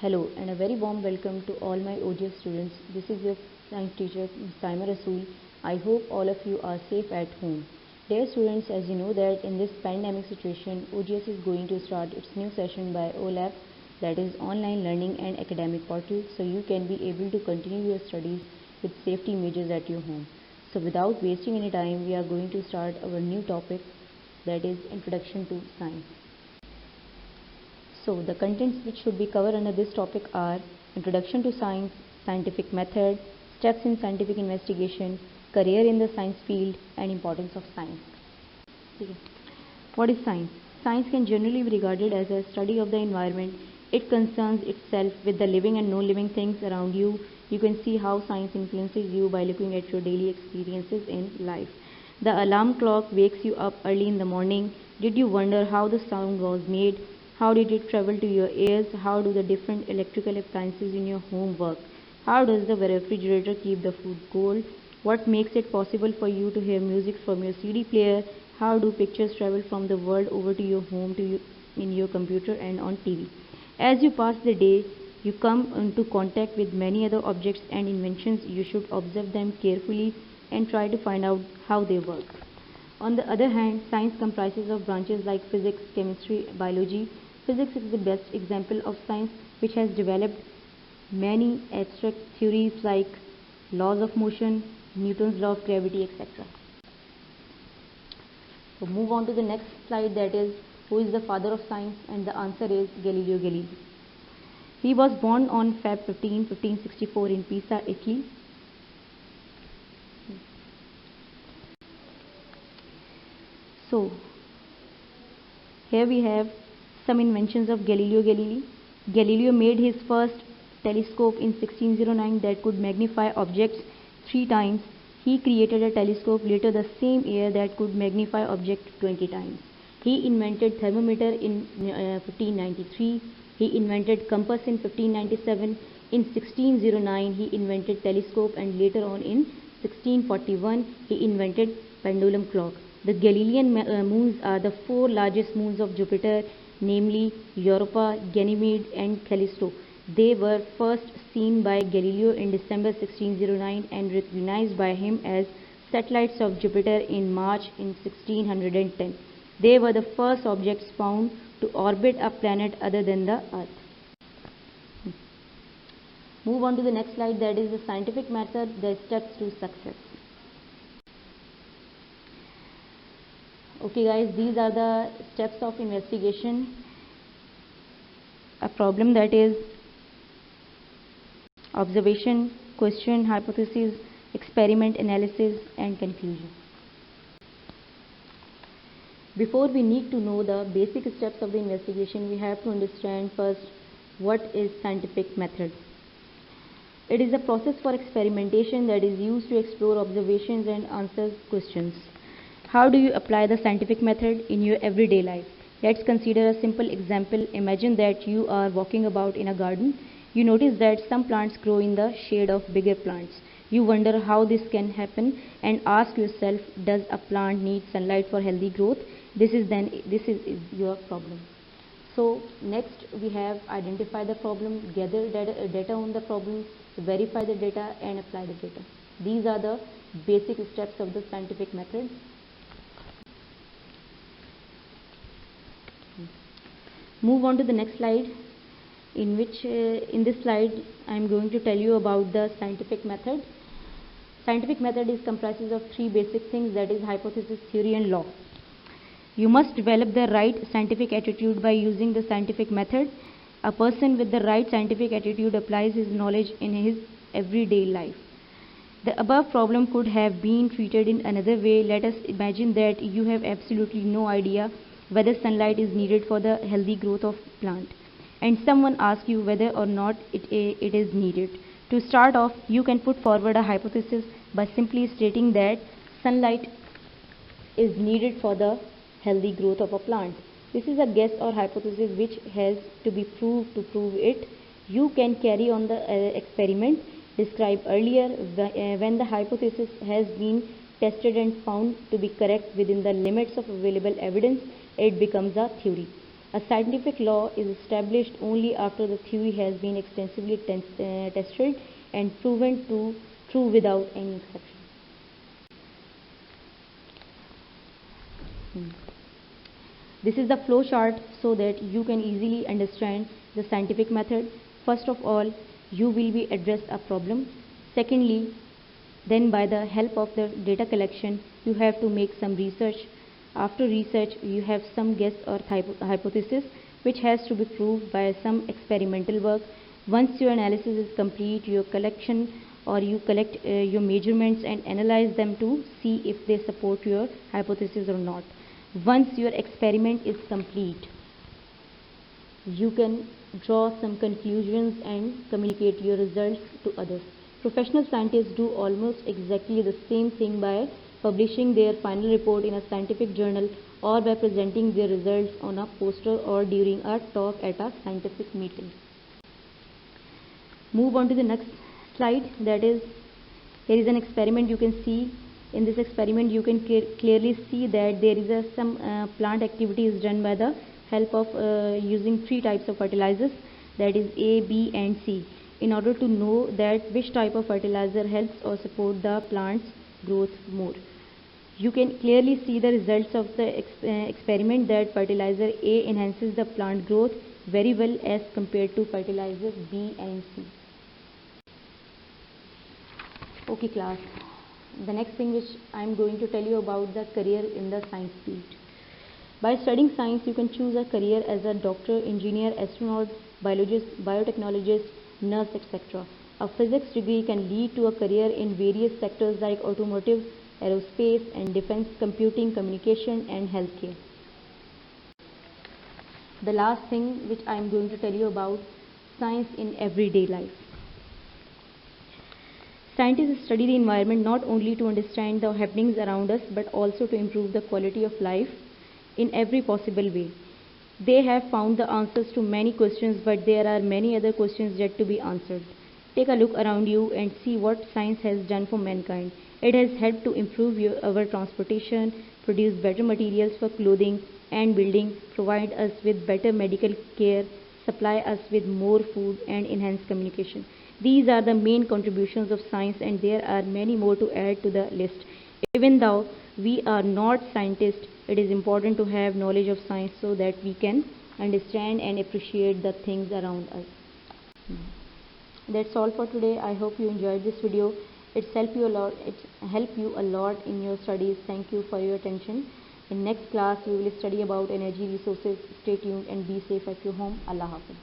Hello and a very warm welcome to all my OGS students. This is your science teacher Saima Rasool. I hope all of you are safe at home. Dear students, as you know that in this pandemic situation, OGS is going to start its new session by OLAP, that is online learning and academic portal, so you can be able to continue your studies with safety measures at your home. So without wasting any time, we are going to start our new topic, that is Introduction to Science. So the contents which should be covered under this topic are Introduction to Science, Scientific Method, Steps in Scientific Investigation, Career in the Science Field, and Importance of Science. What is science? Science can generally be regarded as a study of the environment. It concerns itself with the living and non-living things around you. You can see how science influences you by looking at your daily experiences in life. The alarm clock wakes you up early in the morning. Did you wonder how the sound was made? How did it travel to your ears? How do the different electrical appliances in your home work? How does the refrigerator keep the food cold? What makes it possible for you to hear music from your CD player? How do pictures travel from the world over to your home in your computer and on TV? As you pass the day, you come into contact with many other objects and inventions. You should observe them carefully and try to find out how they work. On the other hand, science comprises of branches like physics, chemistry, biology. Physics is the best example of science, which has developed many abstract theories like laws of motion, Newton's law of gravity, etc. So move on to the next slide, that is, who is the father of science? And the answer is Galileo Galilei. He was born on Feb 15, 1564 in Pisa, Italy. So here we have some inventions of Galileo Galilei. Galileo made his first telescope in 1609 that could magnify objects 3 times. He created a telescope later the same year that could magnify objects 20 times. He invented thermometer in 1593. He invented compass in 1597. In 1609 he invented telescope, and later on in 1641 he invented pendulum clock. The Galilean moons are the 4 largest moons of Jupiter, namely Europa, Ganymede and Callisto. They were first seen by Galileo in December 1609 and recognized by him as satellites of Jupiter in March in 1610. They were the first objects found to orbit a planet other than the Earth. Move on to the next slide, that is the scientific method, the steps to success. Okay guys, these are the steps of investigation. A problem, that is observation, question, hypothesis, experiment, analysis and conclusion. Before we need to know the basic steps of the investigation, we have to understand first what is scientific method. It is a process for experimentation that is used to explore observations and answer questions. How do you apply the scientific method in your everyday life? Let's consider a simple example. Imagine that you are walking about in a garden. You notice that some plants grow in the shade of bigger plants. You wonder how this can happen and ask yourself, does a plant need sunlight for healthy growth? This is your problem. So next we have identify the problem, gather data on the problem, verify the data and apply the data. These are the basic steps of the scientific method. Move on to the next slide, in which in this slide I am going to tell you about the scientific method. Scientific method comprises of 3 basic things, that is hypothesis, theory and law. You must develop the right scientific attitude by using the scientific method. A person with the right scientific attitude applies his knowledge in his everyday life. The above problem could have been treated in another way. Let us imagine that you have absolutely no idea whether sunlight is needed for the healthy growth of plant, and someone asks you whether or not it is needed. To start off, you can put forward a hypothesis by simply stating that sunlight is needed for the healthy growth of a plant. This is a guess or hypothesis which has to be proved. To prove it, you can carry on the experiment described earlier. When the hypothesis has been tested and found to be correct within the limits of available evidence, it becomes a theory. A scientific law is established only after the theory has been extensively tested and proven to true without any exception. This is the flow chart so that you can easily understand the scientific method. First of all, you will be addressed a problem. Secondly, then by the help of the data collection, you have to make some research. After research, you have some guess or hypothesis which has to be proved by some experimental work. Once your analysis is complete, your collection or you collect your measurements and analyze them to see if they support your hypothesis or not. Once your experiment is complete, you can draw some conclusions and communicate your results to others. Professional scientists do almost exactly the same thing by publishing their final report in a scientific journal or by presenting their results on a poster or during a talk at a scientific meeting. Move on to the next slide. That is, here is an experiment you can see. In this experiment, you can clearly see that there is some plant activity is done by the help of using three types of fertilizers, that is A, B and C, in order to know that which type of fertilizer helps or support the plant's growth more. You can clearly see the results of the experiment that fertilizer A enhances the plant growth very well as compared to fertilizer B and C. Okay class, the next thing which I am going to tell you about the career in the science field. By studying science, you can choose a career as a doctor, engineer, astronaut, biologist, biotechnologist, nurse, etc. A physics degree can lead to a career in various sectors like automotive, aerospace and defense, computing, communication and healthcare. The last thing which I am going to tell you about, science in everyday life. Scientists study the environment not only to understand the happenings around us but also to improve the quality of life in every possible way. They have found the answers to many questions, but there are many other questions yet to be answered. Take a look around you and see what science has done for mankind. It has helped to improve our transportation, produce better materials for clothing and building, provide us with better medical care, supply us with more food and enhance communication. These are the main contributions of science, and there are many more to add to the list. Even though we are not scientists, it is important to have knowledge of science so that we can understand and appreciate the things around us. That's all for today. I hope you enjoyed this video. It's helped you a lot in your studies. Thank you for your attention. In next class we will study about energy resources. Stay tuned and be safe at your home. Allah Hafiz.